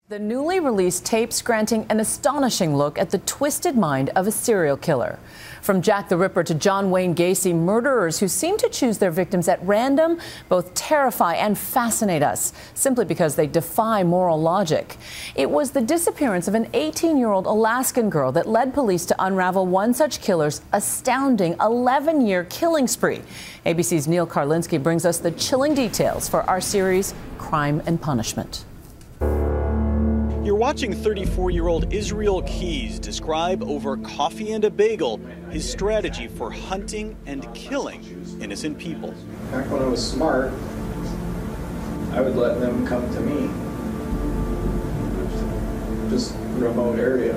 The newly released tapes granting an astonishing look at the twisted mind of a serial killer. From Jack the Ripper to John Wayne Gacy, murderers who seem to choose their victims at random both terrify and fascinate us simply because they defy moral logic. It was the disappearance of an 18-year-old Alaskan girl that led police to unravel one such killer's astounding 11-year killing spree. ABC's Neil Karlinski brings us the chilling details for our series, Crime and Punishment. You're watching 34-year-old Israel Keyes describe over coffee and a bagel his strategy for hunting and killing innocent people. Back when I was smart, I would let them come to me. Just remote area.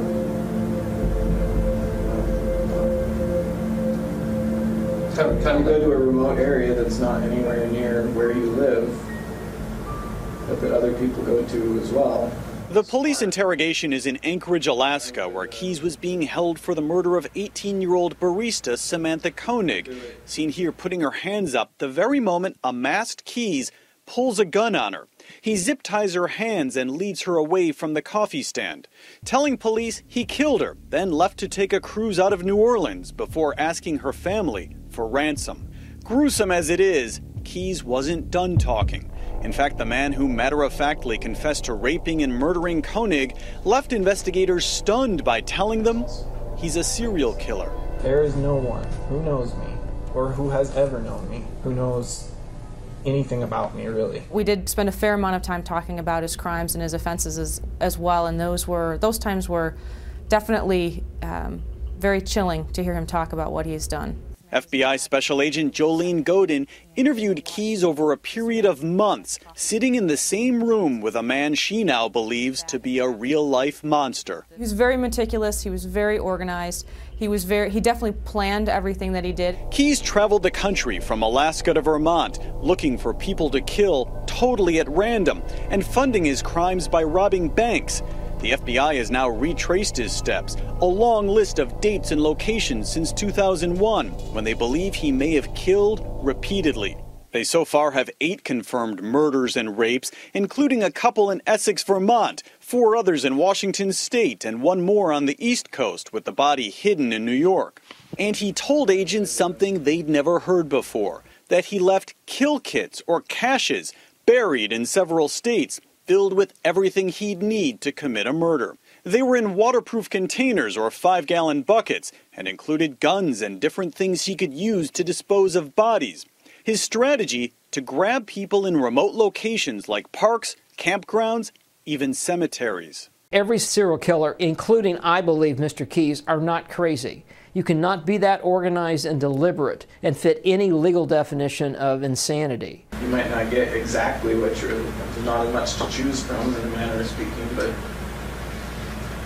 Kind of go to a remote area that's not anywhere near where you live, but that other people go to as well. The police interrogation is in Anchorage, Alaska, where Keyes was being held for the murder of 18-year-old barista Samantha Koenig, seen here putting her hands up the very moment a masked Keyes pulls a gun on her. He zip ties her hands and leads her away from the coffee stand, telling police he killed her, then left to take a cruise out of New Orleans before asking her family for ransom. Gruesome as it is, Keyes wasn't done talking. In fact, the man who matter-of-factly confessed to raping and murdering Koenig left investigators stunned by telling them he's a serial killer. There is no one who knows me, or who has ever known me, who knows anything about me, really. We did spend a fair amount of time talking about his crimes and his offenses as well, and those times were definitely very chilling to hear him talk about what he's done. FBI Special Agent Jolene Godin interviewed Keyes over a period of months, sitting in the same room with a man she now believes to be a real-life monster. He was very meticulous, he was very organized, he definitely planned everything that he did. Keyes traveled the country from Alaska to Vermont, looking for people to kill totally at random, and funding his crimes by robbing banks. The FBI has now retraced his steps, a long list of dates and locations since 2001, when they believe he may have killed repeatedly. They so far have 8 confirmed murders and rapes, including a couple in Essex, Vermont, 4 others in Washington State, and 1 more on the East Coast with the body hidden in New York. And he told agents something they'd never heard before, that he left kill kits or caches buried in several states, filled with everything he'd need to commit a murder. They were in waterproof containers or 5-gallon buckets and included guns and different things he could use to dispose of bodies. His strategy: to grab people in remote locations like parks, campgrounds, even cemeteries. Every serial killer, including, I believe, Mr. Keyes, are not crazy. You cannot be that organized and deliberate and fit any legal definition of insanity. You might not get exactly what you're, there's not as much to choose from in a manner of speaking, but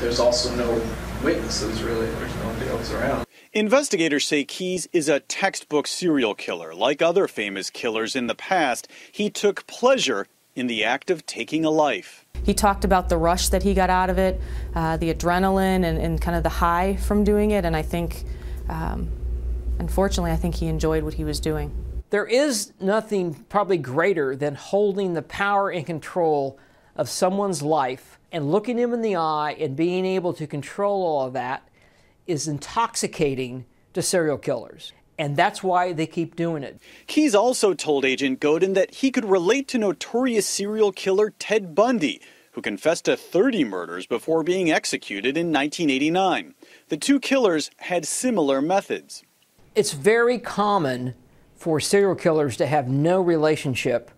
there's also no witnesses, really. There's nobody else around. Investigators say Keyes is a textbook serial killer. Like other famous killers in the past, he took pleasure in the act of taking a life. He talked about the rush that he got out of it, the adrenaline and kind of the high from doing it, and I think, unfortunately, I think he enjoyed what he was doing. There is nothing probably greater than holding the power and control of someone's life and looking him in the eye and being able to control all of that is intoxicating to serial killers. And that's why they keep doing it. Keyes also told Agent Godin that he could relate to notorious serial killer Ted Bundy, who confessed to 30 murders before being executed in 1989. The 2 killers had similar methods. It's very common for serial killers to have no relationship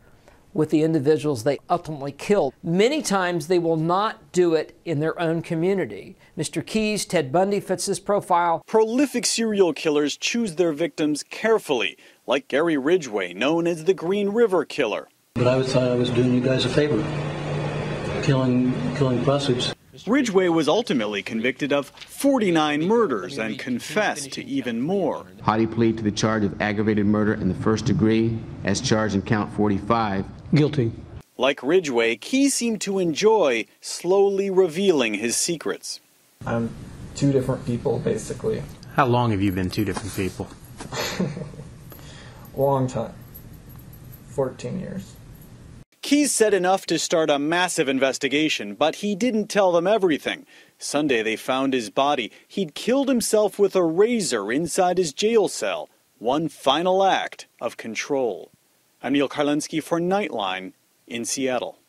with the individuals they ultimately killed. Many times they will not do it in their own community. Mr. Keyes, Ted Bundy fits this profile. Prolific serial killers choose their victims carefully, like Gary Ridgway, known as the Green River Killer. But I thought I was doing you guys a favor, killing prostitutes. Ridgway was ultimately convicted of 49 murders and confessed to even more. How he plead to the charge of aggravated murder in the first degree, as charged in count 45. Guilty. Like Ridgway, Keyes seemed to enjoy slowly revealing his secrets. I'm 2 different people, basically. How long have you been 2 different people? Long time. 14 years. Keyes said enough to start a massive investigation, but he didn't tell them everything. Sunday, they found his body. He'd killed himself with a razor inside his jail cell. One final act of control. I'm Neil Karlinski for Nightline in Seattle.